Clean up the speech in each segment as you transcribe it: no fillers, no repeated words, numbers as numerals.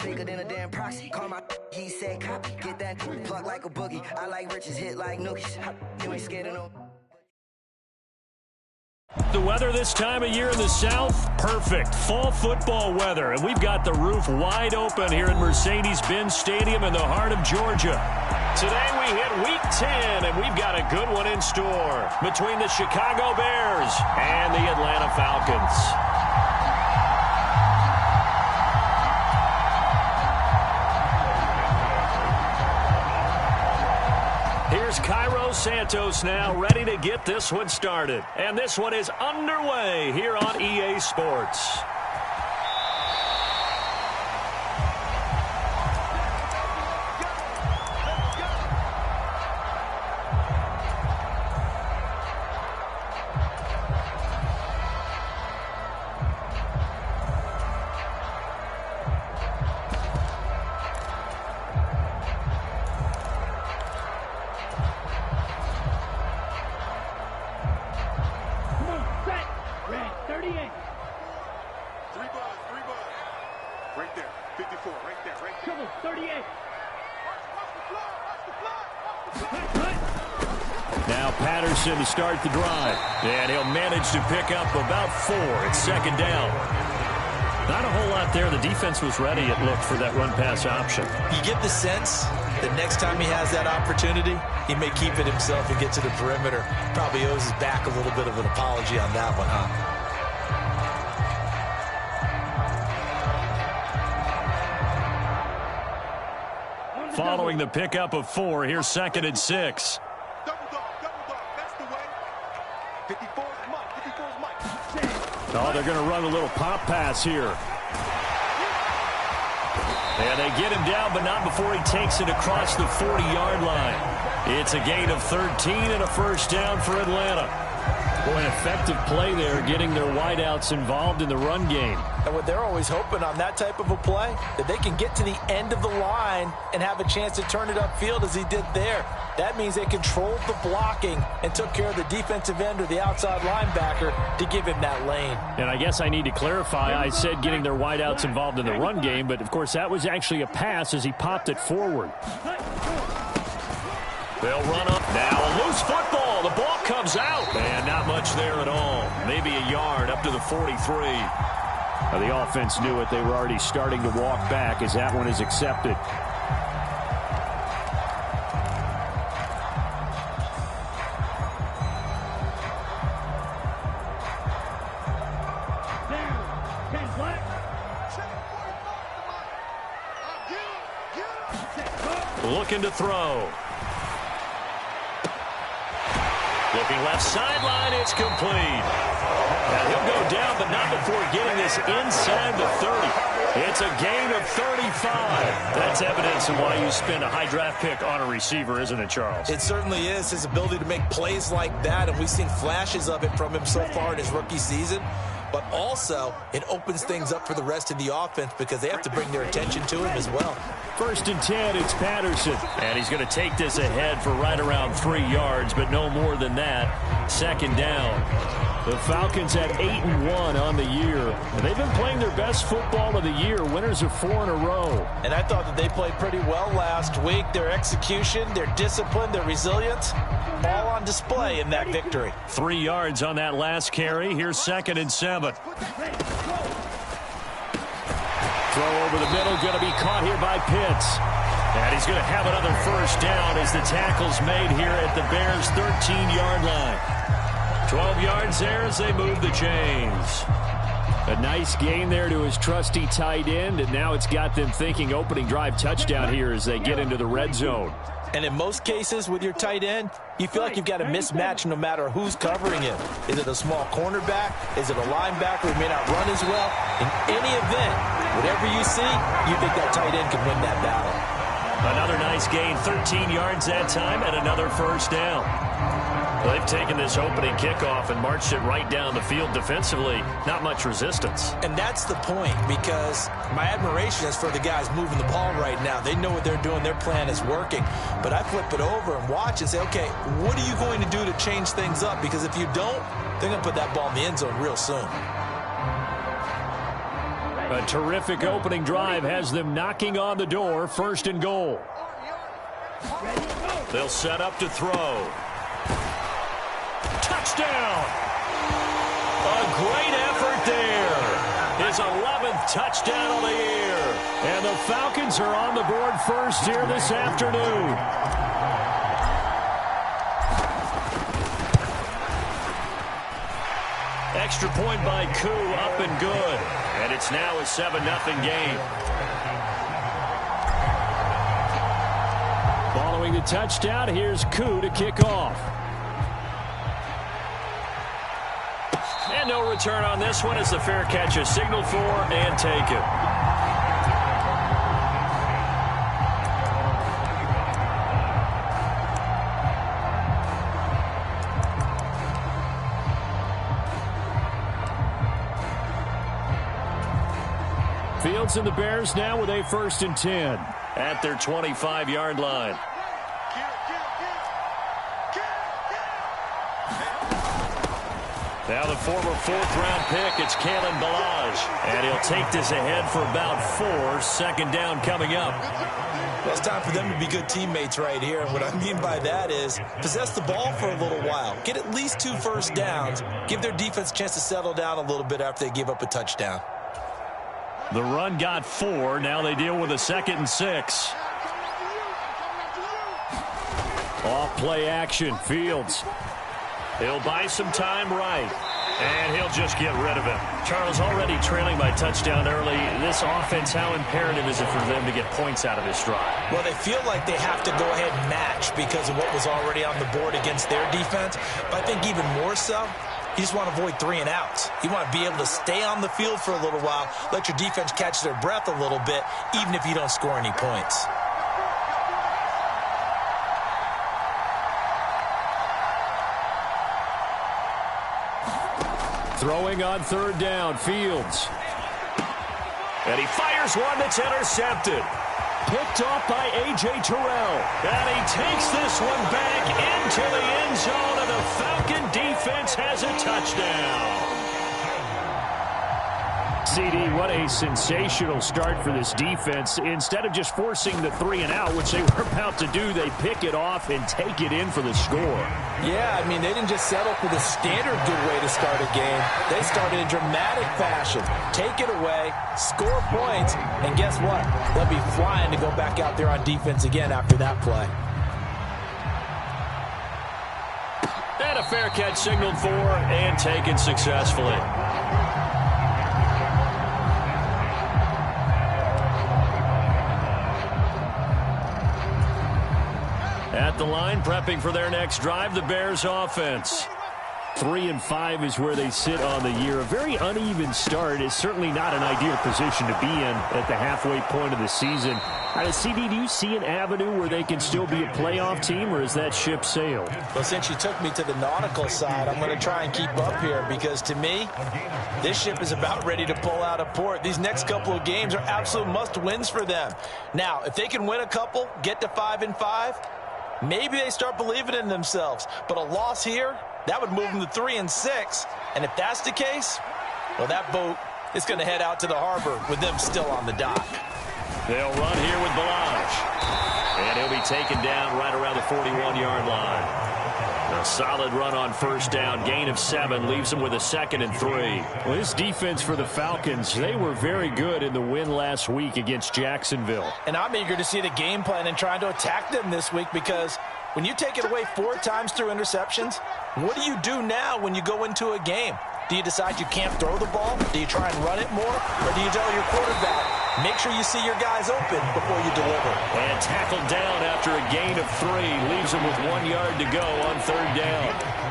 sicker than a damn proxy. Call my he said copy. Get that plug like a boogie. I like riches, hit like nookies. You ain't scared of no. The weather this time of year in the South, perfect. Fall football weather. And we've got the roof wide open here in Mercedes-Benz Stadium in the heart of Georgia. Today we hit Week 10, and we've got a good one in store between the Chicago Bears and the Atlanta Falcons. Here's Cairo Santos now ready to get this one started. And this one is underway here on EA Sports. To start the drive, and he'll manage to pick up about 4. It's second down. Not a whole lot there. The defense was ready, it looked, for that run-pass option. You get the sense that next time he has that opportunity, he may keep it himself and get to the perimeter. Probably owes his back a little bit of an apology on that one, huh? Following the pickup of 4, here's second and 6. Oh, they're going to run a little pop pass here. And they get him down, but not before he takes it across the 40-yard line. It's a gain of 13 and a first down for Atlanta. Boy, an effective play there, getting their wideouts involved in the run game. And what they're always hoping on that type of a play, that they can get to the end of the line and have a chance to turn it upfield as he did there. That means they controlled the blocking and took care of the defensive end or the outside linebacker to give him that lane. And I guess I need to clarify, I said getting their wideouts involved in the run game, but of course that was actually a pass as he popped it forward. They'll run up now. A loose football. The ball comes out. And not much there at all. Maybe a yard up to the 43. The offense knew it. They were already starting to walk back as that one is accepted. Looking to throw. Looking left sideline, it's complete. Now he'll go down, but not before getting this inside the 30. It's a gain of 35. That's evidence of why you spend a high draft pick on a receiver, isn't it, Charles? It certainly is. His ability to make plays like that, and we've seen flashes of it from him so far in his rookie season. But also, it opens things up for the rest of the offense because they have to bring their attention to him as well. First and 10, it's Patterson. And he's going to take this ahead for right around 3 yards, but no more than that. Second down. The Falcons at 8-1 on the year. And they've been playing their best football of the year. Winners of 4 in a row. And I thought that they played pretty well last week. Their execution, their discipline, their resilience, all on display in that victory. 3 yards on that last carry. Here's second and 7. Throw over the middle, going to be caught here by Pitts. And he's going to have another first down as the tackle's made here at the Bears' 13-yard line. 12 yards there as they move the chains. A nice gain there to his trusty tight end, and now it's got them thinking opening drive touchdown here as they get into the red zone. And in most cases with your tight end, you feel like you've got a mismatch no matter who's covering him. Is it a small cornerback? Is it a linebacker who may not run as well? In any event, whatever you see, you think that tight end can win that battle. Another nice gain, 13 yards that time, and another first down. They've taken this opening kickoff and marched it right down the field defensively. Not much resistance. And that's the point, because my admiration is for the guys moving the ball right now. They know what they're doing. Their plan is working. But I flip it over and watch and say, okay, what are you going to do to change things up? Because if you don't, they're going to put that ball in the end zone real soon. A terrific opening drive has them knocking on the door, 1st and goal. They'll set up to throw. Touchdown! A great effort there. His 11th touchdown of the year. And the Falcons are on the board first here this afternoon. Extra point by Koo, up and good. And it's now a 7-0 game. Following the touchdown, here's Koo to kick off. And no return on this one as the fair catch is signaled for and taken. Fields and the Bears now with a 1st and 10 at their 25-yard line. Now the former 4th-round pick, it's Kalen Ballage. And he'll take this ahead for about 4. 2nd down coming up. Well, it's time for them to be good teammates right here. And what I mean by that is possess the ball for a little while. Get at least 2 first downs. Give their defense a chance to settle down a little bit after they give up a touchdown. The run got 4. Now they deal with a 2nd and 6. Off play action. Fields. He'll buy some time right. And he'll just get rid of it. Charles, already trailing by touchdown early. This offense, how imperative is it for them to get points out of this drive? Well, they feel like they have to go ahead and match because of what was already on the board against their defense. But I think even more so, you just want to avoid 3 and outs. You want to be able to stay on the field for a little while, let your defense catch their breath a little bit, even if you don't score any points. Throwing on 3rd down, Fields. And he fires one that's intercepted. Picked off by A.J. Terrell. And he takes this one back into the end zone, and the Falcon defense has a touchdown. CD, what a sensational start for this defense. Instead of just forcing the 3 and out, which they were about to do, they pick it off and take it in for the score. Yeah, I mean, they didn't just settle for the standard good way to start a game. They started in dramatic fashion. Take it away, score points, and guess what? They'll be flying to go back out there on defense again after that play. And a fair catch signaled for and taken successfully. At the line, prepping for their next drive, the Bears offense. 3-5 is where they sit on the year. A very uneven start is certainly not an ideal position to be in at the halfway point of the season. CD, do you see an avenue where they can still be a playoff team, or is that ship sailed? Well, since you took me to the nautical side, I'm going to try and keep up here because, to me, this ship is about ready to pull out of port. These next couple of games are absolute must-wins for them. Now, if they can win a couple, get to 5-5, maybe they start believing in themselves. But a loss here, that would move them to 3-6. And if that's the case, well, that boat is going to head out to the harbor with them still on the dock. They'll run here with Ballage. And he'll be taken down right around the 41-yard line. A solid run on 1st down. Gain of 7 leaves them with a 2nd and 3. Well, this defense for the Falcons, they were very good in the win last week against Jacksonville. And I'm eager to see the game plan and trying to attack them this week because when you take it away 4 times through interceptions, what do you do now when you go into a game? Do you decide you can't throw the ball? Do you try and run it more? Or do you tell your quarterback, make sure you see your guys open before you deliver? And tackled down after a gain of 3. Leaves him with 1 yard to go on 3rd down.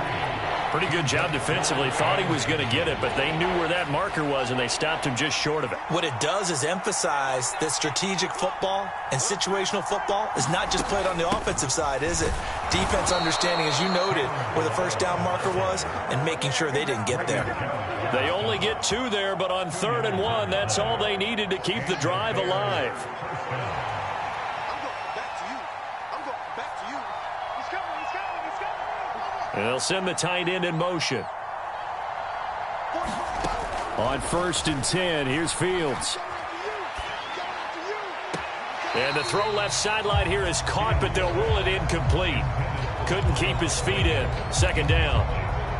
Pretty good job defensively. Thought he was going to get it, but they knew where that marker was, and they stopped him just short of it. What it does is emphasize that strategic football and situational football is not just played on the offensive side, is it? Defense understanding, as you noted, where the 1st down marker was and making sure they didn't get there. They only get 2 there, but on 3rd and 1, that's all they needed to keep the drive alive. And they'll send the tight end in motion. On 1st and 10, here's Fields. And the throw left sideline here is caught, but they'll rule it incomplete. Couldn't keep his feet in. 2nd down.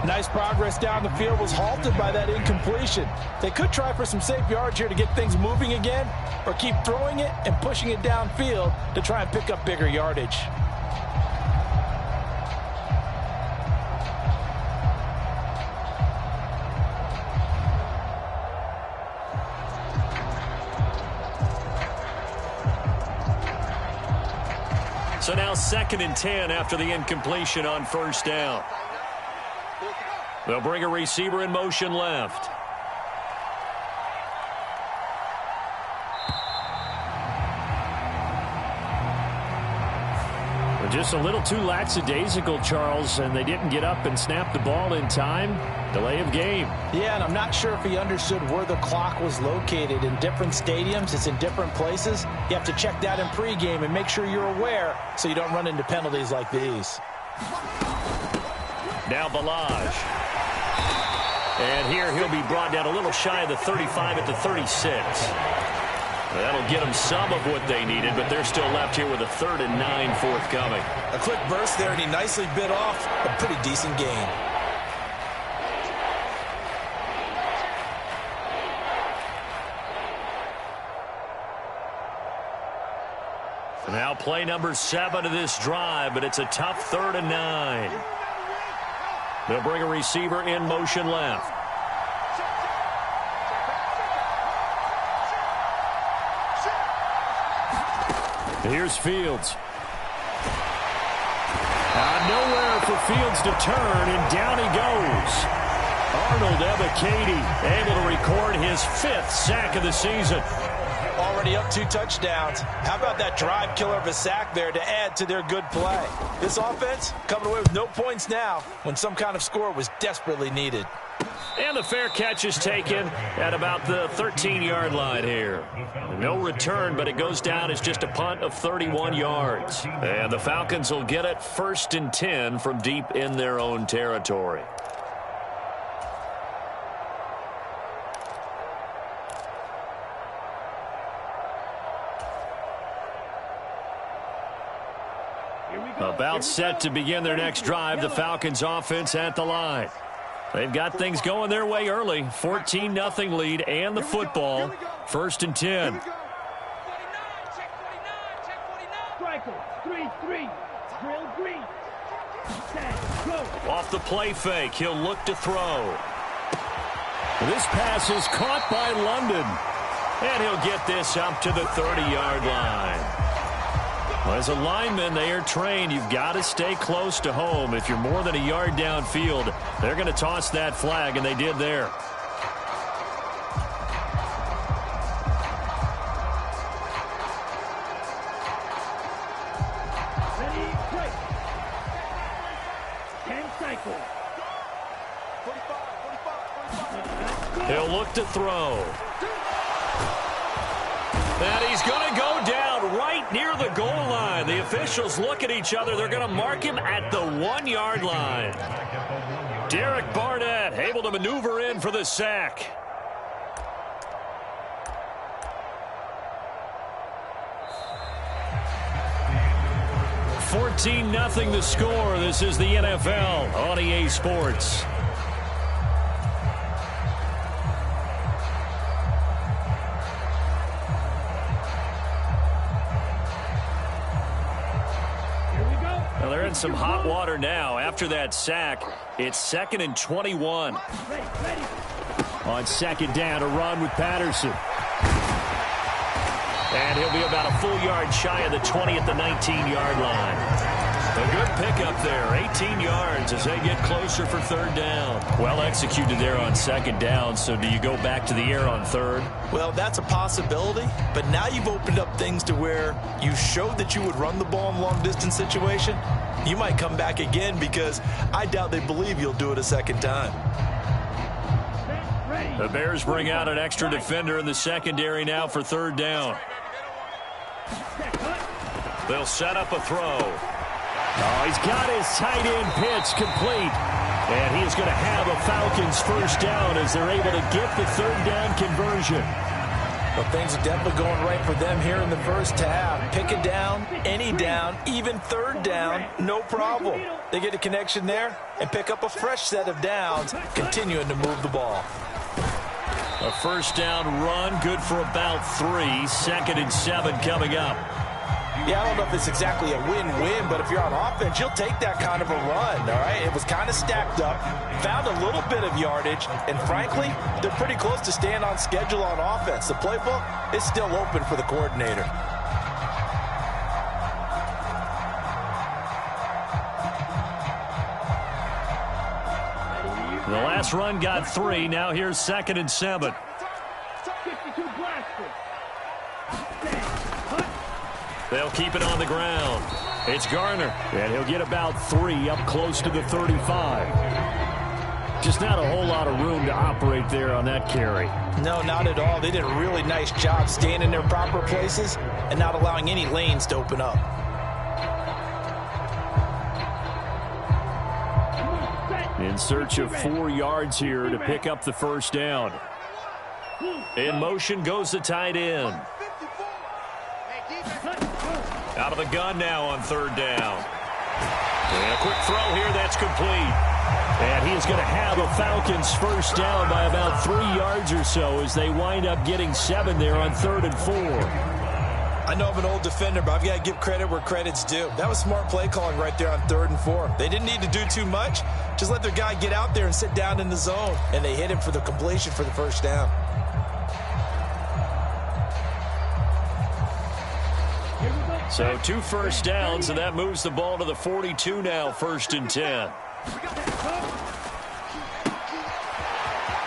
Nice progress down the field, was halted by that incompletion. They could try for some safe yards here to get things moving again, or keep throwing it and pushing it downfield to try and pick up bigger yardage. So now 2nd and 10 after the incompletion on 1st down. They'll bring a receiver in motion left. Just a little too lackadaisical, Charles, and they didn't get up and snap the ball in time. Delay of game. Yeah, and I'm not sure if he understood where the clock was located. In different stadiums, it's in different places. You have to check that in pregame and make sure you're aware so you don't run into penalties like these. Now Balaj. And here he'll be brought down a little shy of the 35 at the 36. That'll get them some of what they needed, but they're still left here with a 3rd and 9 forthcoming. A quick burst there, and he nicely bit off a pretty decent gain. Now play number 7 of this drive, but it's a tough 3rd and 9. They'll bring a receiver in motion left. Here's Fields. Nowhere for Fields to turn, and down he goes. Arnold Ebiketie able to record his 5th sack of the season. Already up 2 touchdowns. How about that drive killer of a sack there to add to their good play? This offense coming away with no points now when some kind of score was desperately needed. And the fair catch is taken at about the 13-yard line here. No return, but it goes down as just a punt of 31 yards. And the Falcons will get it 1st and 10 from deep in their own territory. About set to begin their next drive, the Falcons offense at the line. They've got things going their way early. 14-0 lead and the football. 1st and 10. Off the play fake, he'll look to throw. This pass is caught by London. And he'll get this up to the 30-yard line. As a lineman, they are trained. You've got to stay close to home. If you're more than a yard downfield, they're going to toss that flag, and they did there. Ready, break. 10 cycles. 45. He'll look to throw. And he's going to go down right near the goal line. The officials look at each other. They're going to mark him at the 1-yard line. Derek Barnett able to maneuver in for the sack. $14-0 the score. This is the NFL on EA Sports. In some hot water now. After that sack, it's 2nd and 21. On 2nd down, a run with Patterson. And he'll be about a full yard shy of the 20 at the 19-yard line. A good pickup there, 18 yards as they get closer for 3rd down. Well executed there on 2nd down, so do you go back to the air on 3rd? Well, that's a possibility, but now you've opened up things to where you showed that you would run the ball in long-distance situation. You might come back again because I doubt they believe you'll do it a 2nd time. The Bears bring out an extra defender in the secondary now for 3rd down. They'll set up a throw. Oh, he's got his tight end pitch complete. And he is going to have a Falcons first down as they're able to get the third down conversion. Well, things are definitely going right for them here in the first half. Pick a down, any down, even third down, no problem. They get a connection there and pick up a fresh set of downs, continuing to move the ball. A first down run, good for about 3. 2nd and 7 coming up. Yeah, I don't know if it's exactly a win-win, but if you're on offense, you'll take that kind of a run, all right? It was kind of stacked up, found a little bit of yardage, and frankly, they're pretty close to staying on schedule on offense. The playbook is still open for the coordinator. The last run got 3. Now here's 2nd and 7. They'll keep it on the ground. It's Garner, and he'll get about 3 up close to the 35. Just not a whole lot of room to operate there on that carry. No, not at all. They did a really nice job staying in their proper places and not allowing any lanes to open up. In search of 4 yards here to pick up the first down. In motion goes the tight end. Out of the gun now on third down. And a quick throw here that's complete. And he is going to have a Falcons first down by about 3 yards or so as they wind up getting 7 there on 3rd and 4. I know I'm an old defender, but I've got to give credit where credit's due. That was smart play calling right there on 3rd and 4. They didn't need to do too much. Just let their guy get out there and sit down in the zone. And they hit him for the completion for the first down. So 2 first downs, and that moves the ball to the 42 now, 1st and 10.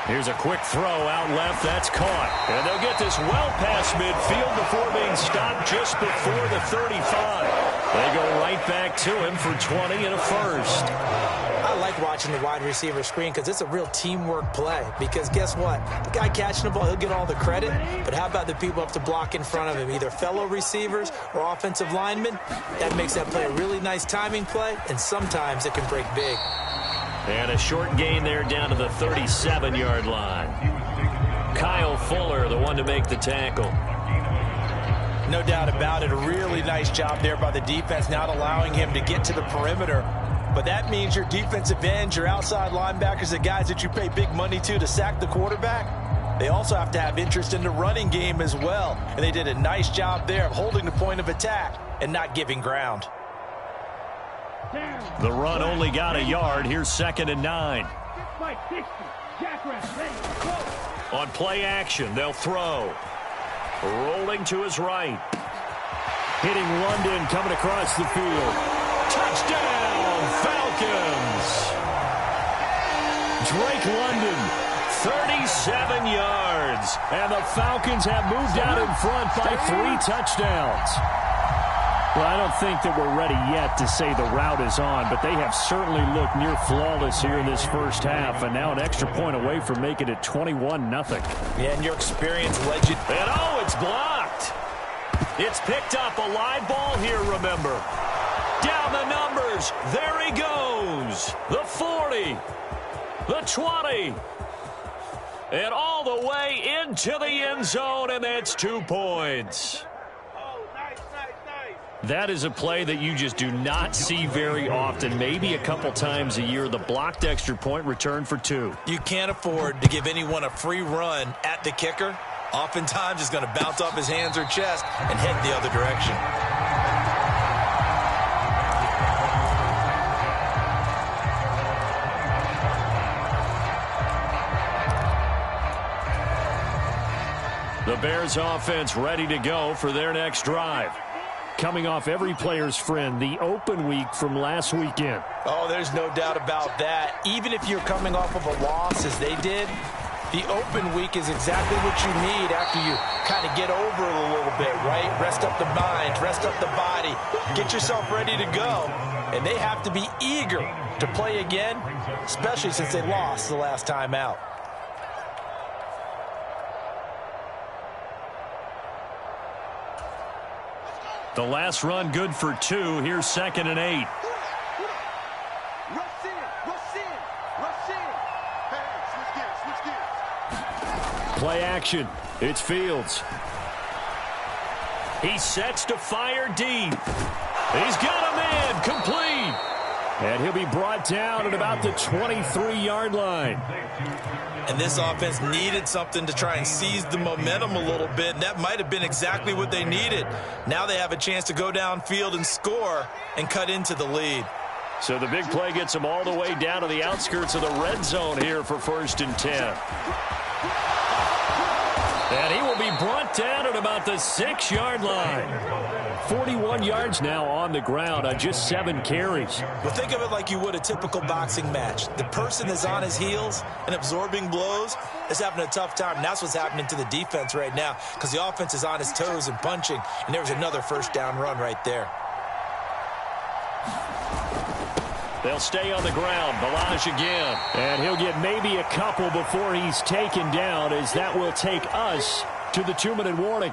Here's a quick throw out left. That's caught. And they'll get this well past midfield before being stopped just before the 35. They go right back to him for 20 and a first. I like watching the wide receiver screen because it's a real teamwork play. Because guess what? The guy catching the ball, he'll get all the credit. But how about the people up to block in front of him, either fellow receivers or offensive linemen? That makes that play a really nice timing play, and sometimes it can break big. And a short gain there down to the 37-yard line. Kyle Fuller, the one to make the tackle. No doubt about it. A really nice job there by the defense, not allowing him to get to the perimeter. But that means your defensive ends, your outside linebackers, the guys that you pay big money to sack the quarterback, they also have to have interest in the running game as well. And they did a nice job there of holding the point of attack and not giving ground. The run only got a yard. Here's 2nd and 9. On play action, they'll throw. Rolling to his right. Hitting London, coming across the field. Touchdown, Falcons! Drake London, 37 yards. And the Falcons have moved out in front by 3 touchdowns. Well, I don't think that we're ready yet to say the route is on, but they have certainly looked near flawless here in this first half, and now an extra point away from making it 21-0. Yeah, and your experience legend. And oh, it's blocked. It's picked up a live ball here, remember. Down the numbers. There he goes. The 40. The 20. And all the way into the end zone, and that's 2 points. That is a play that you just do not see very often. Maybe a couple times a year, the blocked extra point return for 2. You can't afford to give anyone a free run at the kicker. Oftentimes, it's going to bounce off his hands or chest and head the other direction. The Bears offense ready to go for their next drive. Coming off every player's friend, the open week from last weekend. Oh, there's no doubt about that. Even if you're coming off of a loss as they did, the open week is exactly what you need after you kind of get over it a little bit, right? Rest up the mind, rest up the body, get yourself ready to go. And they have to be eager to play again, especially since they lost the last time out. The last run good for 2. Here's 2nd and 8. Play action. It's Fields. He sets to fire deep. He's got him in. Complete. And he'll be brought down at about the 23-yard line. And this offense needed something to try and seize the momentum a little bit, and that might have been exactly what they needed. Now they have a chance to go downfield and score and cut into the lead. So the big play gets them all the way down to the outskirts of the red zone here for 1st and 10. And he will be brought down at about the 6-yard line. 41 yards now on the ground on just 7 carries. Well, think of it like you would a typical boxing match. The person is on his heels and absorbing blows is having a tough time. And that's what's happening to the defense right now because the offense is on his toes and punching. And there's another first down run right there. They'll stay on the ground. Balaj again. And he'll get maybe a couple before he's taken down, as that will take us to the 2-minute warning.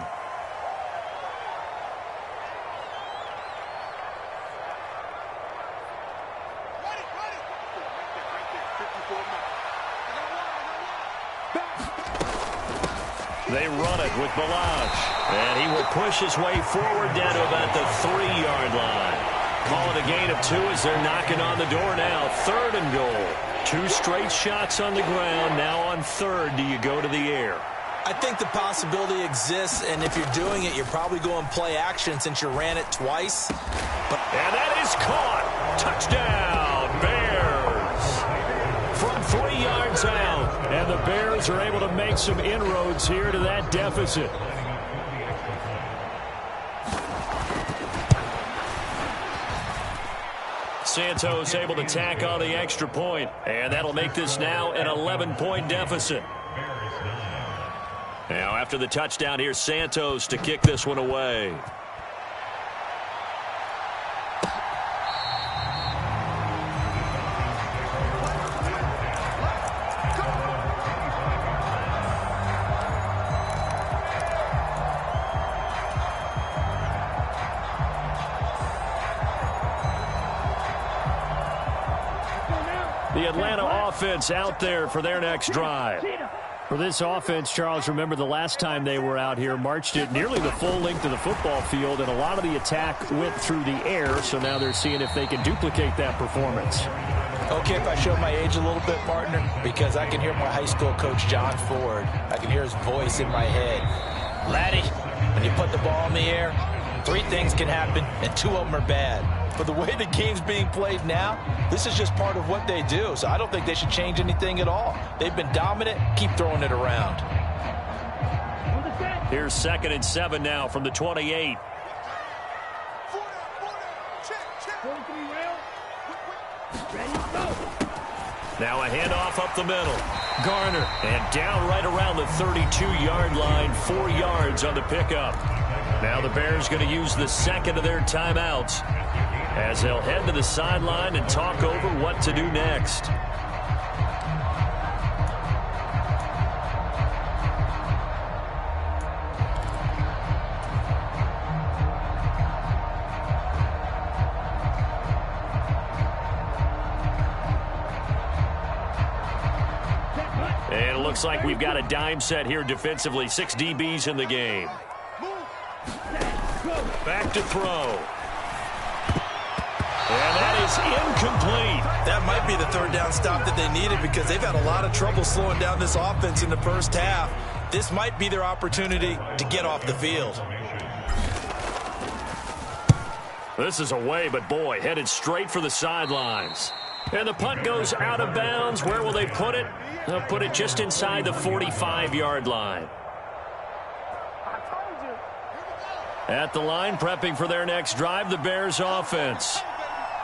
They run it with Balaj. And he will push his way forward down to about the 3-yard line. Call it a gain of 2 as they're knocking on the door now. 3rd and goal. 2 straight shots on the ground. Now on 3rd, do you go to the air? I think the possibility exists, and if you're doing it, you're probably going play action since you ran it twice. And that is caught. Touchdown, Bears. From 3 yards out. And the Bears are able to make some inroads here to that deficit. Santos able to tack on the extra point, and that'll make this now an 11-point deficit. Now after the touchdown, here's Santos to kick this one away. The Atlanta offense out there for their next drive. For this offense, Charles, remember the last time they were out here, marched it nearly the full length of the football field, and a lot of the attack went through the air, so now they're seeing if they can duplicate that performance. Okay, if I show my age a little bit, partner, because I can hear my high school coach, John Ford. I can hear his voice in my head. Laddie, when you put the ball in the air, 3 things can happen, and 2 of them are bad. But the way the game's being played now, this is just part of what they do. So I don't think they should change anything at all. They've been dominant. Keep throwing it around. Here's 2nd and 7 now from the 28. Now a handoff up the middle. Garner, and down right around the 32-yard line, 4 yards on the pickup. Now the Bears going to use the 2nd of their timeouts as they'll head to the sideline and talk over what to do next. And it looks like we've got a dime set here defensively. 6 DBs in the game. Back to throw. And that is incomplete. That might be the 3rd down stop that they needed because they've had a lot of trouble slowing down this offense in the first half. This might be their opportunity to get off the field. This is away, but boy, headed straight for the sidelines. And the punt goes out of bounds. Where will they put it? They'll put it just inside the 45-yard line. At the line, prepping for their next drive, the Bears offense.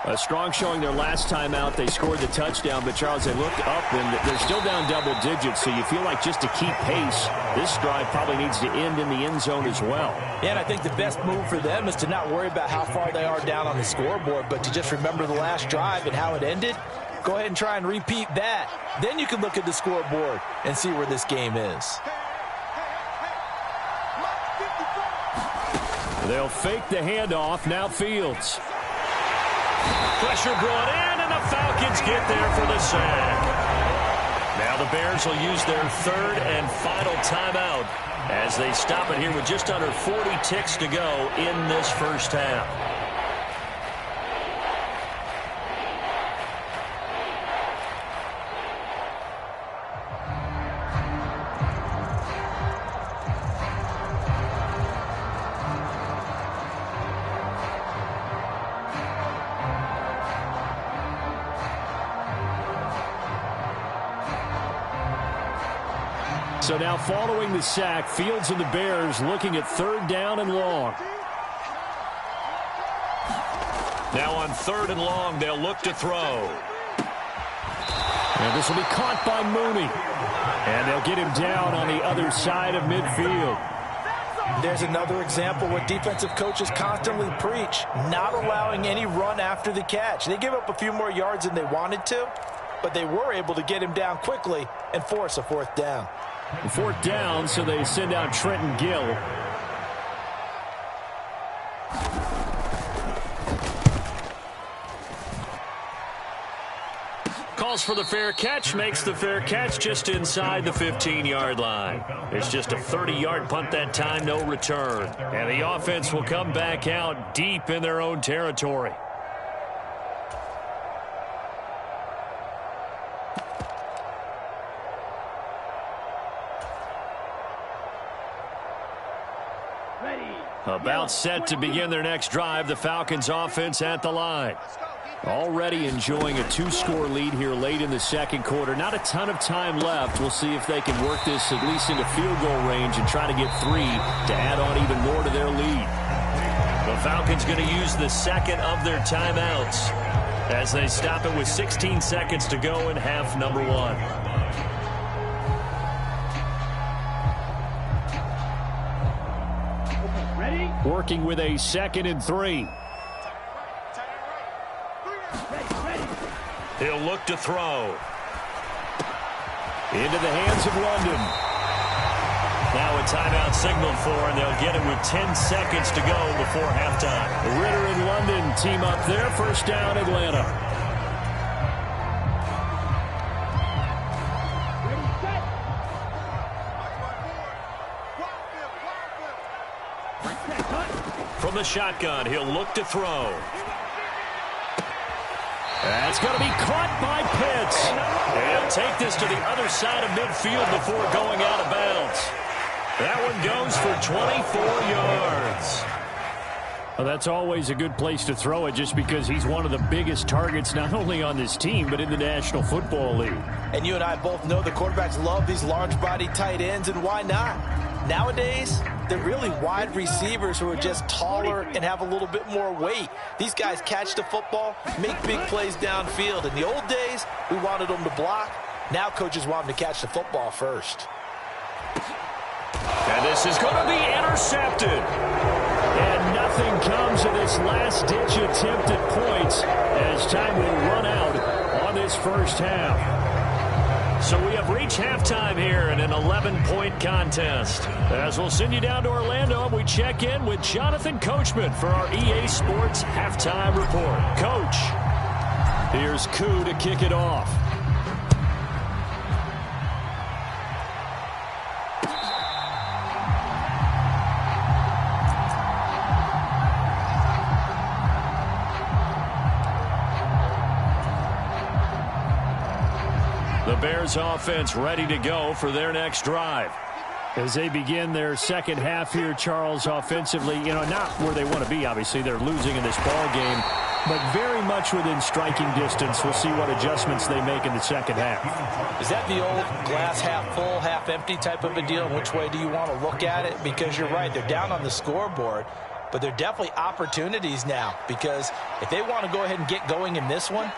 A strong showing their last time out. They scored the touchdown, but Charles, they looked up and they're still down double digits, so you feel like just to keep pace, this drive probably needs to end in the end zone as well. Yeah, and I think the best move for them is to not worry about how far they are down on the scoreboard, but to just remember the last drive and how it ended. Go ahead and try and repeat that. Then you can look at the scoreboard and see where this game is. They'll fake the handoff. Now Fields. Pressure brought in, and the Falcons get there for the sack. Now Now the Bears will use their third and final timeout as they stop it here with just under 40 ticks to go in this first half. So now following the sack, Fields and the Bears looking at third down and long. Now on third and long, they'll look to throw. And this will be caught by Mooney. And they'll get him down on the other side of midfield. There's another example what defensive coaches constantly preach, not allowing any run after the catch. They gave up a few more yards than they wanted to, but they were able to get him down quickly and force a fourth down. Fourth down, so they send out Trenton Gill. Calls for the fair catch, makes the fair catch just inside the 15-yard line. It's just a 30-yard punt that time, no return. And the offense will come back out deep in their own territory. About set to begin their next drive, the Falcons offense at the line. Already enjoying a two-score lead here late in the second quarter. Not a ton of time left. We'll see if they can work this at least into field goal range and try to get 3 to add on even more to their lead. The Falcons going to use the second of their timeouts as they stop it with 16 seconds to go in half number 1. Working with a 2nd and 3. He'll look to throw. Into the hands of London. Now a timeout signaled for, and they'll get it with 10 seconds to go before halftime. Ritter and London team up there. First down, Atlanta. From the shotgun, he'll look to throw. That's going to be caught by Pitts. He'll take this to the other side of midfield before going out of bounds. That one goes for 24 yards. Well, that's always a good place to throw it just because he's one of the biggest targets not only on this team but in the National Football League. And you and I both know the quarterbacks love these large-body tight ends, and why not? Nowadays, they're really wide receivers who are just taller and have a little bit more weight. These guys catch the football, make big plays downfield. In the old days, we wanted them to block. Now coaches want them to catch the football first. And this is going to be intercepted. And nothing comes of this last-ditch attempt at points as time will run out on this first half. So we have reached halftime here in an 11-point contest. As we'll send you down to Orlando, we check in with Jonathan Coachman for our EA Sports Halftime Report. Coach, here's Koo to kick it off. The Bears offense ready to go for their next drive. As they begin their second half here, Charles, offensively, not where they want to be, obviously. They're losing in this ball game, but very much within striking distance. We'll see what adjustments they make in the second half. Is that the old glass half full, half empty type of a deal? And which way do you want to look at it? Because you're right, they're down on the scoreboard, but they're definitely opportunities now, because if they want to go ahead and get going in this one,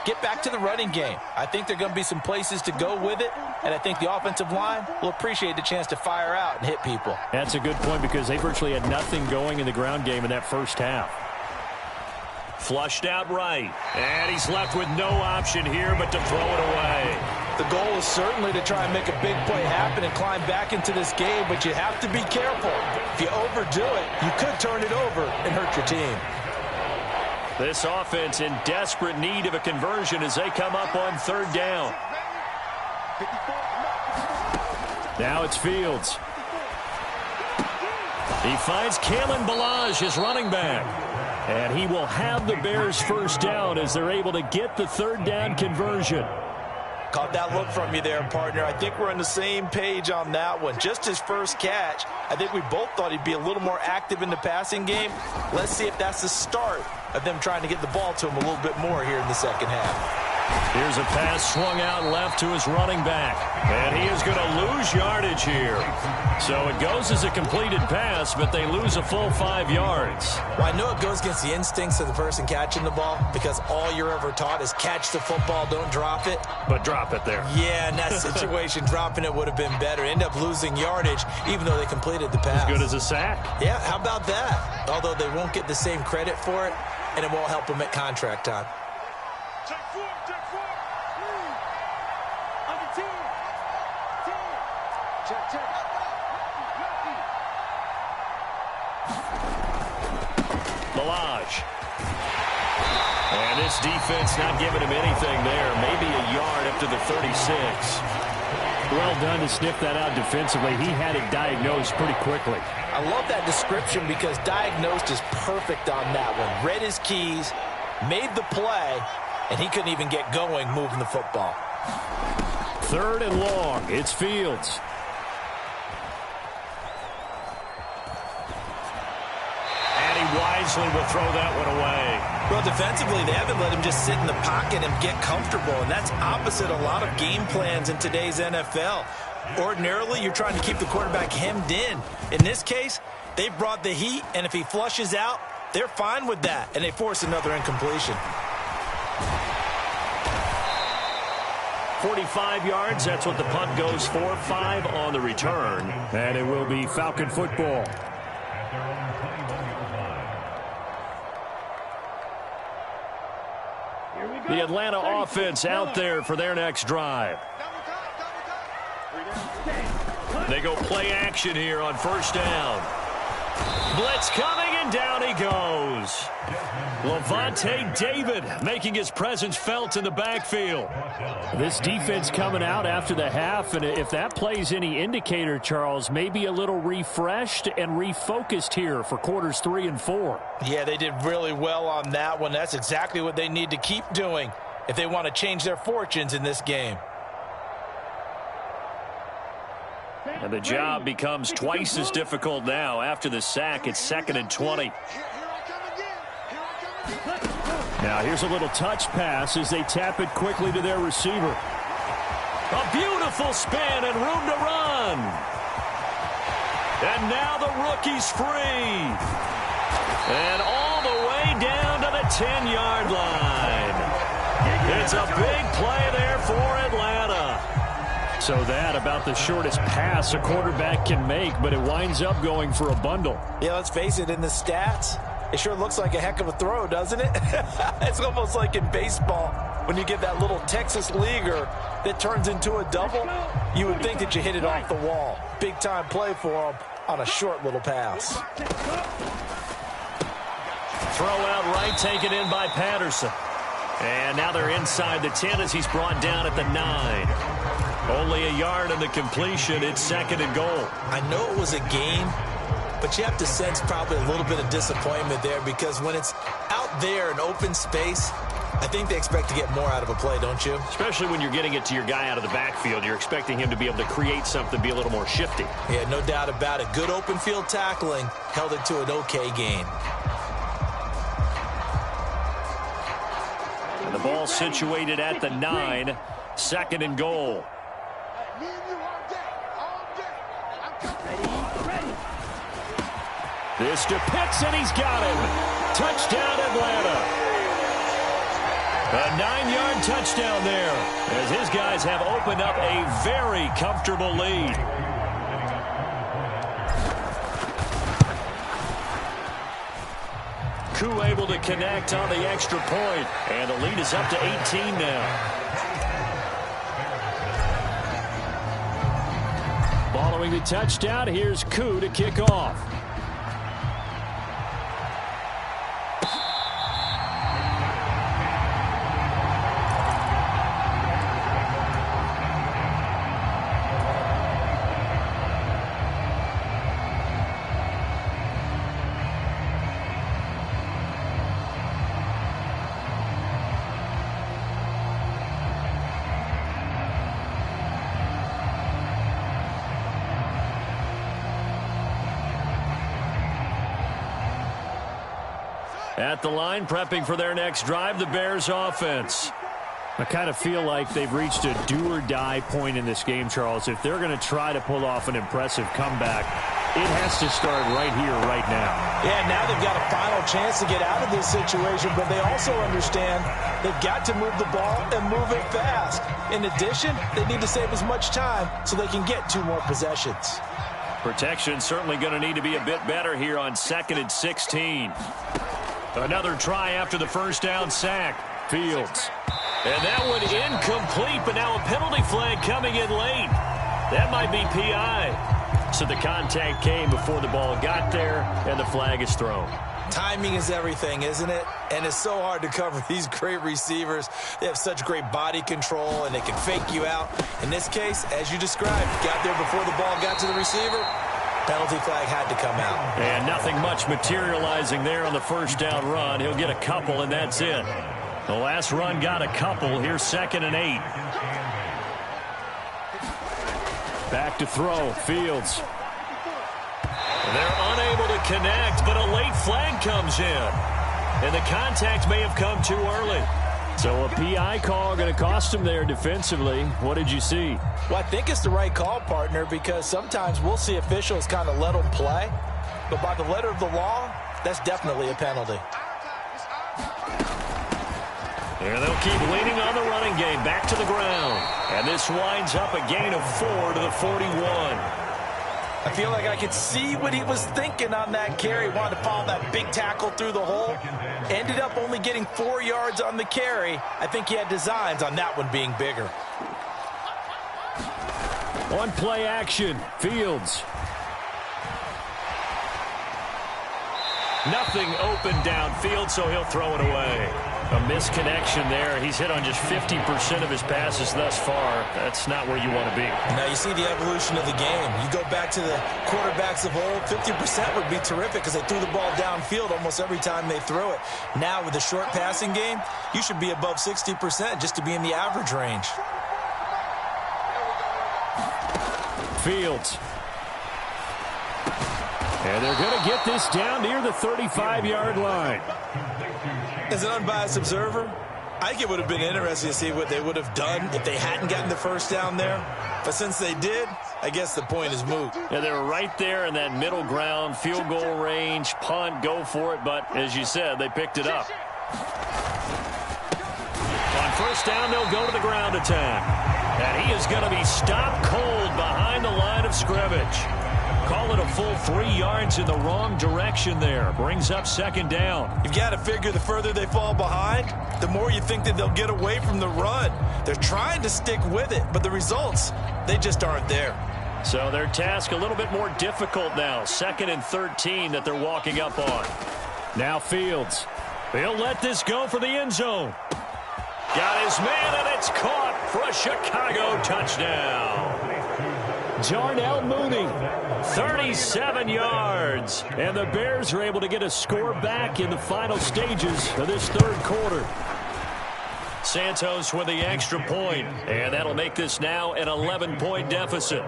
get back to the running game. I think there are going to be some places to go with it, and I think the offensive line will appreciate the chance to fire out and hit people. That's a good point because they virtually had nothing going in the ground game in that first half. Flushed out right, and he's left with no option here but to throw it away. The goal is certainly to try and make a big play happen and climb back into this game, but you have to be careful. If you overdo it, you could turn it over and hurt your team. This offense in desperate need of a conversion as they come up on third down. Now it's Fields. He finds Kalen Ballage, his running back. And he will have the Bears first down as they're able to get the third down conversion. Caught that look from you there, partner. I think we're on the same page on that one. Just his first catch. I think we both thought he'd be a little more active in the passing game. Let's see if that's the start of them trying to get the ball to him a little bit more here in the second half. Here's a pass swung out left to his running back. And he is going to lose yardage here. So it goes as a completed pass, but they lose a full 5 yards. Well, I know it goes against the instincts of the person catching the ball because all you're ever taught is catch the football, don't drop it. But drop it there. Yeah, in that situation, dropping it would have been better. End up losing yardage, even though they completed the pass. As good as a sack. Yeah, how about that? Although they won't get the same credit for it, and it won't help them at contract time. Check four. Under 10. Check. Ballage. And this defense not giving him anything there. Maybe a yard up to the 36. Well done to sniff that out defensively. He had it diagnosed pretty quickly. I love that description because diagnosed is perfect on that one. Read his keys, made the play, and he couldn't even get going moving the football. Third and long. It's Fields. And he wisely will throw that one away. Well, defensively, they haven't let him just sit in the pocket and get comfortable, and that's opposite a lot of game plans in today's NFL. Ordinarily, you're trying to keep the quarterback hemmed in. In this case, they brought the heat, and if he flushes out, they're fine with that, and they force another incompletion. 45 yards, that's what the punt goes for. 5 on the return, and it will be Falcon football. The Atlanta offense out there for their next drive. They go play action here on first down. Blitz coming, and down he goes. Levante David making his presence felt in the backfield. This defense coming out after the half, and if that plays any indicator, Charles, maybe a little refreshed and refocused here for quarters 3 and 4. Yeah, they did really well on that one. That's exactly what they need to keep doing if they want to change their fortunes in this game. And the job becomes twice as difficult now. After the sack, it's 2nd and 20. Now here's a little touch pass as they tap it quickly to their receiver. A beautiful spin and room to run. And now the rookie's free. And all the way down to the 10-yard line. It's a big play there for Atlanta. So that about the shortest pass a quarterback can make, but it winds up going for a bundle. Yeah, let's face it, in the stats, it sure looks like a heck of a throw, doesn't it? It's almost like in baseball when you get that little Texas leaguer that turns into a double. You would think that you hit it off the wall. Big-time play for him on a short little pass. Throw out right, taken in by Patterson. And now they're inside the 10 as he's brought down at the 9. Only a yard in the completion. It's 2nd and goal. I know it was a gain, but you have to sense probably a little bit of disappointment there because when it's out there in open space, I think they expect to get more out of a play, don't you? Especially when you're getting it to your guy out of the backfield. You're expecting him to be able to create something, be a little more shifty. Yeah, no doubt about it. Good open field tackling held it to an okay gain. And the ball situated at the 9. 2nd and goal. This to Pitts, and he's got him. Touchdown, Atlanta. A 9-yard touchdown there, as his guys have opened up a very comfortable lead. Koo able to connect on the extra point, and the lead is up to 18 now. Following the touchdown, here's Koo to kick off. At the line, prepping for their next drive, the Bears offense. I kind of feel like they've reached a do-or-die point in this game, Charles. If they're going to try to pull off an impressive comeback, it has to start right here, right now. Yeah, now they've got a final chance to get out of this situation, but they also understand they've got to move the ball and move it fast. In addition, they need to save as much time so they can get 2 more possessions. Protection certainly going to need to be a bit better here on 2nd and 16. Another try after the first down sack. Fields. And that one incomplete, but now a penalty flag coming in late. That might be PI. So the contact came before the ball got there, and the flag is thrown. Timing is everything, isn't it? And it's so hard to cover these great receivers. They have such great body control, and they can fake you out. In this case, as you described, got there before the ball got to the receiver. Penalty flag had to come out. And nothing much materializing there on the first down run. He'll get a couple, and that's it. The last run got a couple. Here's 2nd and 8. Back to throw. Fields. They're unable to connect, but a late flag comes in. And the contact may have come too early. So a PI call going to cost him there defensively. What did you see? Well, I think it's the right call, partner, because sometimes we'll see officials kind of let them play. But by the letter of the law, that's definitely a penalty. And they'll keep leaning on the running game back to the ground. And this winds up a gain of 4 to the 41. I feel like I could see what he was thinking on that carry. Wanted to follow that big tackle through the hole. Ended up only getting 4 yards on the carry. I think he had designs on that one being bigger. On play action, Fields. Nothing open downfield, so he'll throw it away. A misconnection there. He's hit on just 50% of his passes thus far. That's not where you want to be. Now you see the evolution of the game. You go back to the quarterbacks of old, 50% would be terrific because they threw the ball downfield almost every time they threw it. Now with the short passing game, you should be above 60% just to be in the average range. Fields. And they're going to get this down near the 35-yard line. As an unbiased observer, I think it would have been interesting to see what they would have done if they hadn't gotten the first down there. But since they did, I guess the point is moot. Yeah, they were right there in that middle ground, field goal range, punt, go for it. But as you said, they picked it up. On first down, they'll go to the ground attack. And he is going to be stopped cold behind the line of scrimmage. Call it a full 3 yards in the wrong direction there. Brings up 2nd down. You've got to figure the further they fall behind, the more you think that they'll get away from the run. They're trying to stick with it, but the results, they just aren't there. So their task a little bit more difficult now. 2nd and 13 that they're walking up on. Now Fields. He'll let this go for the end zone. Got his man, and it's caught for a Chicago touchdown. Jarnell Mooney. 37 yards. And the Bears are able to get a score back in the final stages of this 3rd quarter. Santos with the extra point, and that'll make this now an 11-point deficit.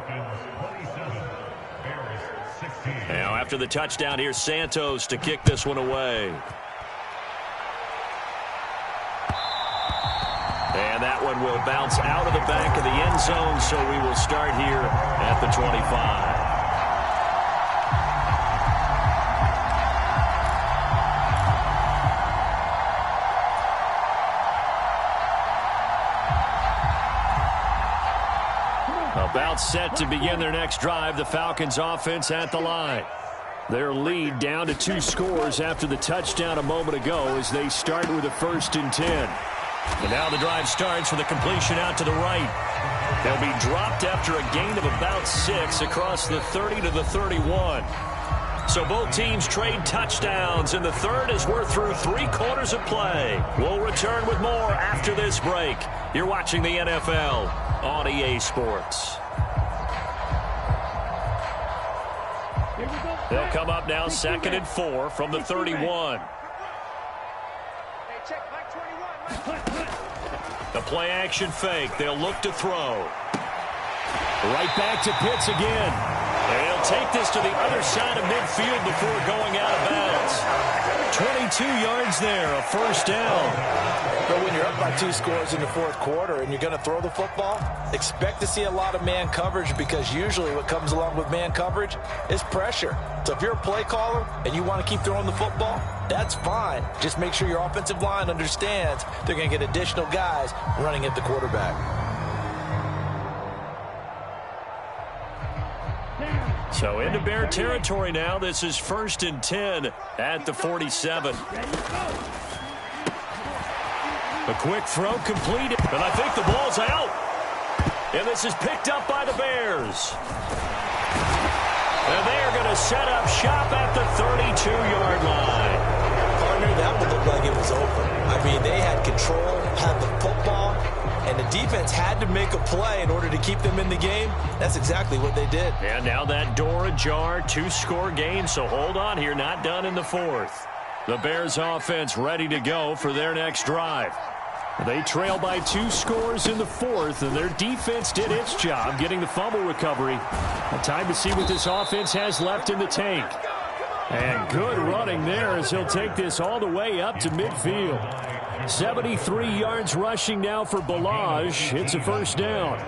Now after the touchdown, here's Santos to kick this one away. And that one will bounce out of the back of the end zone, so we will start here at the 25. About set to begin their next drive, the Falcons offense at the line. Their lead down to 2 scores after the touchdown a moment ago as they start with a 1st and 10. And now the drive starts with a completion out to the right. They'll be dropped after a gain of about 6 across the 30 to the 31. So both teams trade touchdowns in the 3rd as we're through 3 quarters of play. We'll return with more after this break. You're watching the NFL on EA Sports. They'll come up now 2nd and 4 from the 31. The play action fake. They'll look to throw. Right back to Pitts again. And he'll take this to the other side of midfield before going out of bounds. 22 yards there, a first down. But when you're up by 2 scores in the fourth quarter and you're going to throw the football, expect to see a lot of man coverage, because usually what comes along with man coverage is pressure. So if you're a play caller and you want to keep throwing the football, that's fine. Just make sure your offensive line understands they're going to get additional guys running at the quarterback. So into Bear territory now. This is 1st and 10 at the 47. A quick throw completed, and I think the ball's out. And this is picked up by the Bears. And they are going to set up shop at the 32-yard line. Partner, that would look like it was over. I mean, they had control, had the football, and the defense had to make a play in order to keep them in the game. That's exactly what they did. And now that door ajar, 2-score game, so hold on here, not done in the fourth. The Bears offense ready to go for their next drive. They trail by 2 scores in the fourth, and their defense did its job getting the fumble recovery. Time to see what this offense has left in the tank. And good running there as he'll take this all the way up to midfield. 73 yards rushing now for Balaj. It's a first down.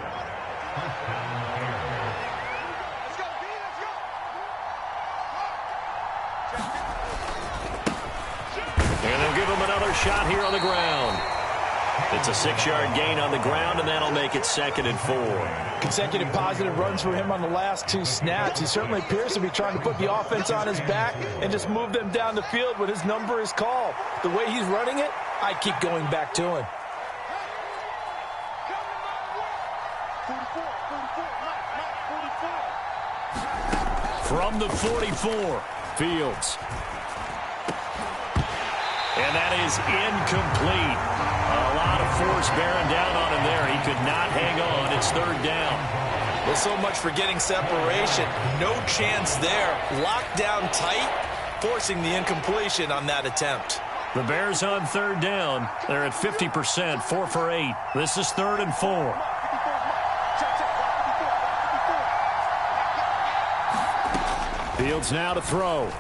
And they'll give him another shot here on the ground. It's a 6-yard gain on the ground, and that'll make it 2nd and 4. Consecutive positive runs for him on the last 2 snaps. He certainly appears to be trying to put the offense on his back and just move them down the field when his number is called. The way he's running it, I keep going back to him. From the 44, Fields. And that is incomplete. A lot of force bearing down on him there. He could not hang on. It's 3rd down. Well, so much for getting separation. No chance there. Locked down tight, forcing the incompletion on that attempt. The Bears on 3rd down. They're at 50%, 4 for 8. This is 3rd and 4. Fields now to throw.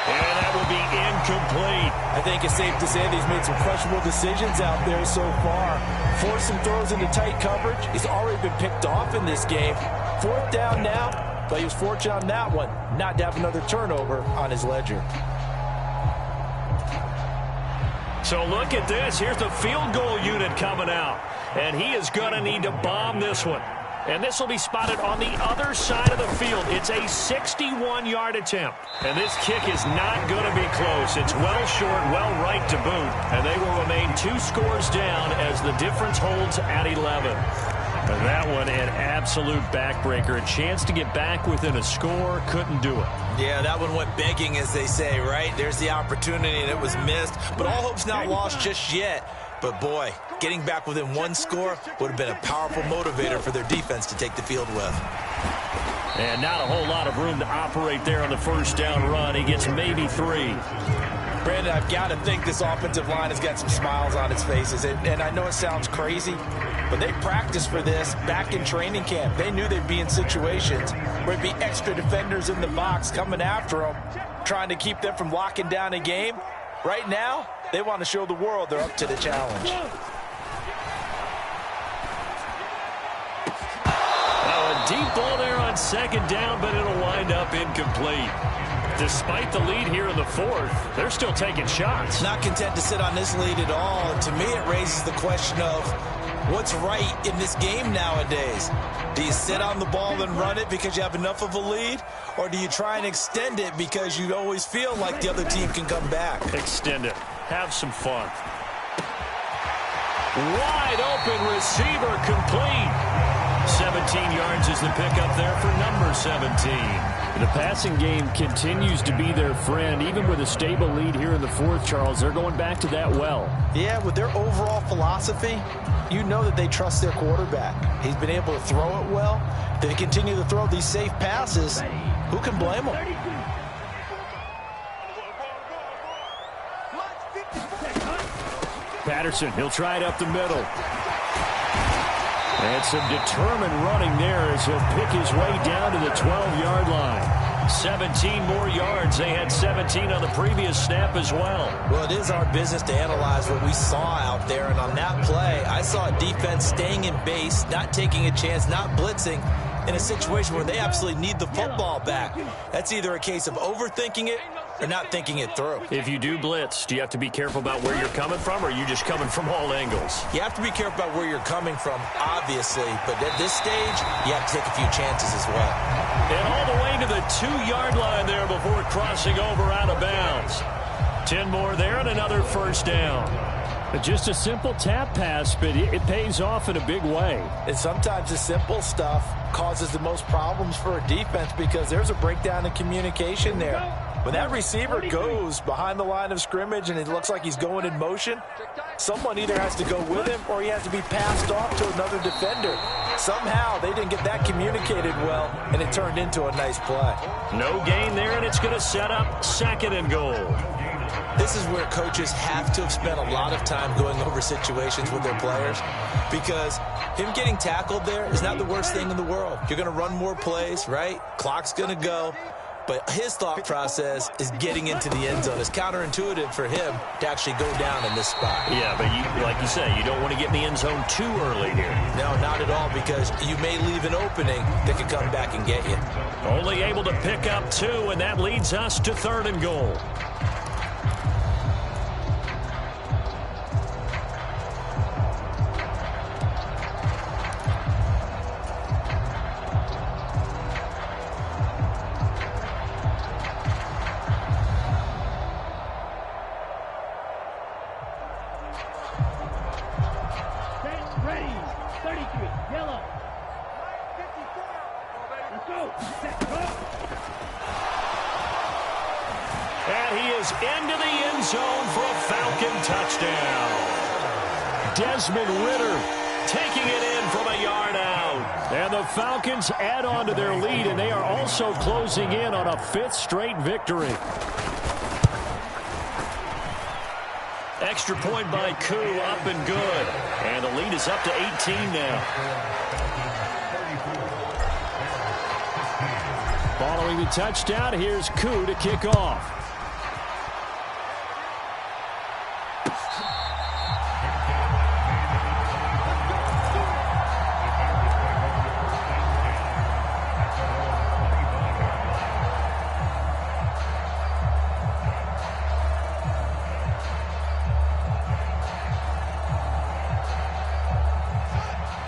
And that will be incomplete. I think it's safe to say that he's made some questionable decisions out there so far. Forced some throws into tight coverage. He's already been picked off in this game. 4th down now, but he was fortunate on that one not to have another turnover on his ledger. So look at this. Here's the field goal unit coming out. And he is going to need to bomb this one. And this will be spotted on the other side of the field. It's a 61-yard attempt. And this kick is not going to be close. It's well short, well right to boot. And they will remain 2 scores down as the difference holds at 11. And that one an absolute backbreaker. A chance to get back within a score. Couldn't do it. Yeah, that one went begging, as they say, right? There's the opportunity, and it was missed. But all hope's not lost just yet. But, boy, getting back within 1 score would have been a powerful motivator for their defense to take the field with. And not a whole lot of room to operate there on the first down run. He gets maybe 3. Brandon, I've got to think this offensive line has got some smiles on its faces. And I know it sounds crazy, but they practiced for this back in training camp. They knew they'd be in situations where there'd be extra defenders in the box coming after them, trying to keep them from locking down a game. Right now, they want to show the world they're up to the challenge. A deep ball there on 2nd down, but it'll wind up incomplete. Despite the lead here in the fourth, they're still taking shots. Not content to sit on this lead at all. And to me, it raises the question of what's right in this game nowadays. Do you sit on the ball and run it because you have enough of a lead? Or do you try and extend it because you always feel like the other team can come back? Extend it. Have some fun. Wide open receiver complete. 17 yards is the pickup there for number 17. The passing game continues to be their friend. Even with a stable lead here in the fourth, Charles, they're going back to that well. Yeah, with their overall philosophy, you know that they trust their quarterback. He's been able to throw it well. They continue to throw these safe passes. Who can blame them? Patterson, he'll try it up the middle. And some determined running there as he'll pick his way down to the 12-yard line. 17 more yards. They had 17 on the previous snap as well. Well, it is our business to analyze what we saw out there. And on that play, I saw a defense staying in base, not taking a chance, not blitzing, in a situation where they absolutely need the football back. That's either a case of overthinking it or not thinking it through. If you do blitz, do you have to be careful about where you're coming from, or are you just coming from all angles? You have to be careful about where you're coming from, obviously. But at this stage, you have to take a few chances as well. And all the way to the 2-yard line there before crossing over out of bounds. 10 more there and another first down. Just a simple tap pass, but it pays off in a big way. And sometimes the simple stuff causes the most problems for a defense because there's a breakdown in communication there. When that receiver goes behind the line of scrimmage and it looks like he's going in motion, someone either has to go with him or he has to be passed off to another defender. Somehow they didn't get that communicated well, and it turned into a nice play. No gain there, and it's going to set up 2nd and goal. This is where coaches have to have spent a lot of time going over situations with their players, because him getting tackled there is not the worst thing in the world. You're going to run more plays, right? Clock's going to go. But his thought process is getting into the end zone. It's counterintuitive for him to actually go down in this spot. Yeah, but like you say, you don't want to get in the end zone too early here. No, not at all, because you may leave an opening that could come back and get you. Only able to pick up 2, and that leads us to 3rd and goal. And he is into the end zone for a Falcon touchdown. Desmond Ridder taking it in from a yard out. And the Falcons add on to their lead, and they are also closing in on a 5th straight victory. Extra point by Koo, up and good. And the lead is up to 18 now. Following the touchdown, here's Koo to kick off.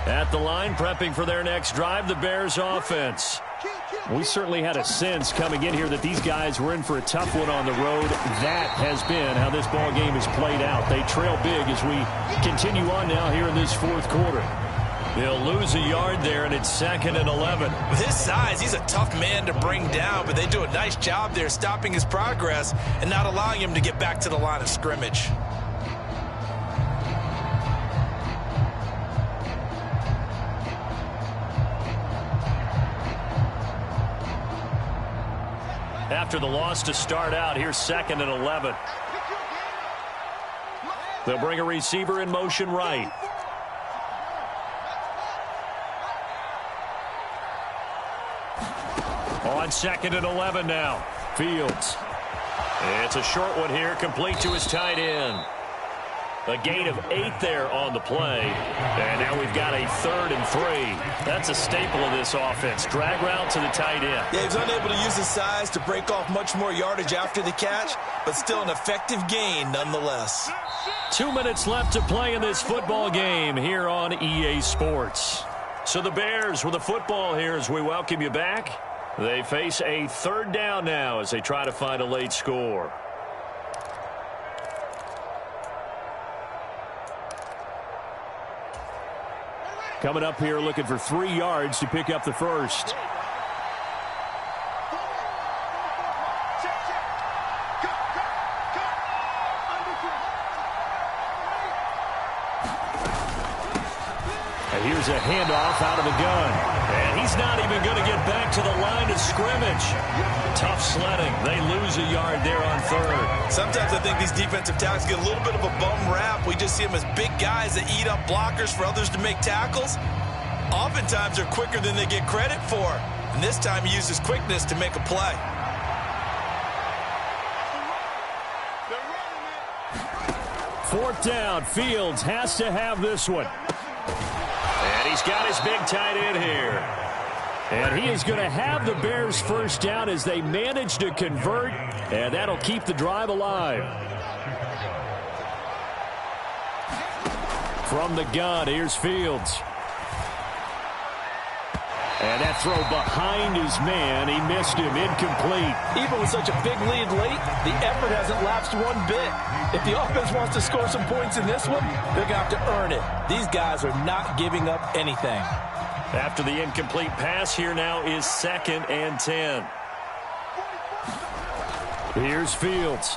At the line, prepping for their next drive, the Bears offense. We certainly had a sense coming in here that these guys were in for a tough one on the road. That has been how this ball game has played out. They trail big as we continue on now here in this 4th quarter. They'll lose a yard there, and it's 2nd and 11. With his size, he's a tough man to bring down, but they do a nice job there stopping his progress and not allowing him to get back to the line of scrimmage. After the loss to start out, here's 2nd and 11. They'll bring a receiver in motion right. On 2nd and 11 now. Fields. It's a short one here, complete to his tight end. A gain of 8 there on the play. And now we've got a 3rd and 3. That's a staple of this offense. Drag route to the tight end. Yeah, he was unable to use his size to break off much more yardage after the catch, but still an effective gain nonetheless. 2 minutes left to play in this football game here on EA Sports. So the Bears with the football here as we welcome you back. They face a 3rd down now as they try to find a late score. Coming up here looking for 3 yards to pick up the first. And here's a handoff out of the gun. And he's not even going to get back to the line of scrimmage. Tough sledding. They lose a yard there on 3rd. Sometimes I think these defensive tackles get a little bit of a bum rap. We just see them as big guys that eat up blockers for others to make tackles. Oftentimes they're quicker than they get credit for. And this time he used his quickness to make a play. Fourth down. Fields has to have this one. And he's got his big tight end here. And he is going to have the Bears first down as they manage to convert, and that'll keep the drive alive. From the gun, here's Fields. And that throw behind his man, he missed him, incomplete. Even with such a big lead late, the effort hasn't lapsed one bit. If the offense wants to score some points in this one, they're going to have to earn it. These guys are not giving up anything. After the incomplete pass, here now is 2nd and 10. Here's Fields.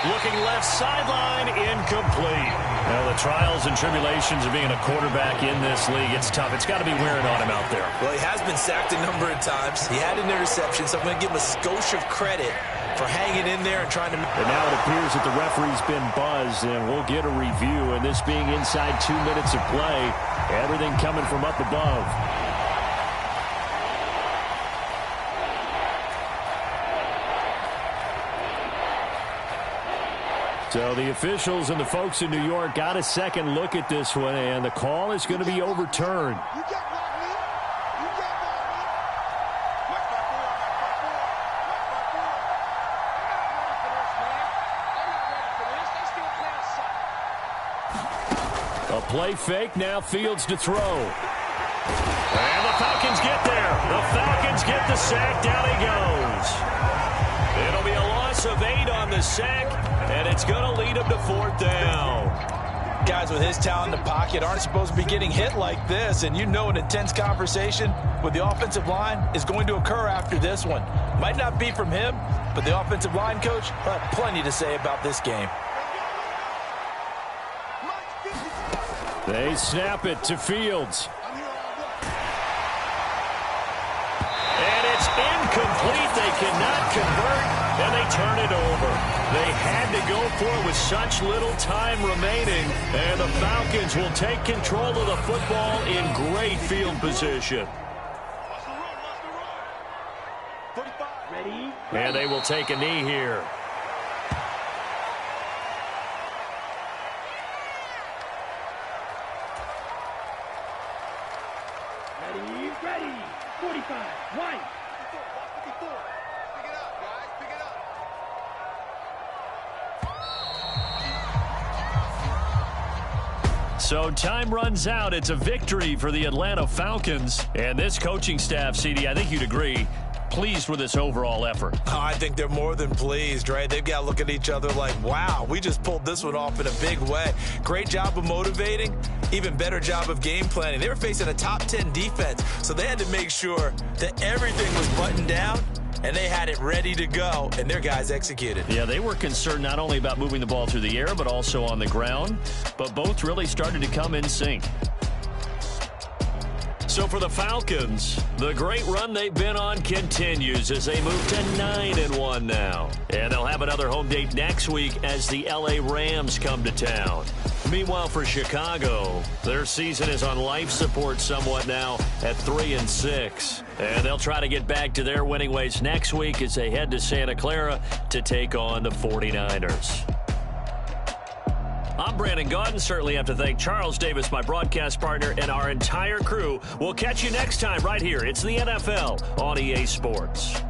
Looking left sideline, incomplete. Now, the trials and tribulations of being a quarterback in this league, it's tough. It's got to be wearing on him out there. Well, he has been sacked a number of times. He had an interception, so I'm going to give him a skosh of credit for hanging in there and trying to... And now it appears that the referee's been buzzed, and we'll get a review. And this being inside 2 minutes of play, everything coming from up above. So the officials and the folks in New York got a second look at this one, and the call is going to be overturned. A play fake, now Fields to throw. And the Falcons get there. The Falcons get the sack. Down he goes. It'll be a loss of 8 on the sack, and it's going to lead him to 4th down. Guys with his talent in the pocket aren't supposed to be getting hit like this, and you know an intense conversation with the offensive line is going to occur after this one. Might not be from him, but the offensive line coach had plenty to say about this game. They snap it to Fields. And it's incomplete. They cannot convert, and they turn it over. They had to go for it with such little time remaining, and the Falcons will take control of the football in great field position. And they will take a knee here. Ready. 45. White. Pick it up, guys. Pick it up. So time runs out. It's a victory for the Atlanta Falcons. And this coaching staff, CD, I think you'd agree, pleased with this overall effort. Oh, I think they're more than pleased, right? They've got to look at each other like, wow, we just pulled this one off in a big way. Great job of motivating, even better job of game planning. They were facing a top 10 defense, so they had to make sure that everything was buttoned down, and they had it ready to go, and their guys executed. Yeah, they were concerned not only about moving the ball through the air, but also on the ground, but both really started to come in sync. So for the Falcons, the great run they've been on continues as they move to 9-1 now. And they'll have another home date next week as the LA Rams come to town. Meanwhile, for Chicago, their season is on life support somewhat now at 3-6. And they'll try to get back to their winning ways next week as they head to Santa Clara to take on the 49ers. I'm Brandon Gaudin. Certainly have to thank Charles Davis, my broadcast partner, and our entire crew. We'll catch you next time right here. It's the NFL on EA Sports.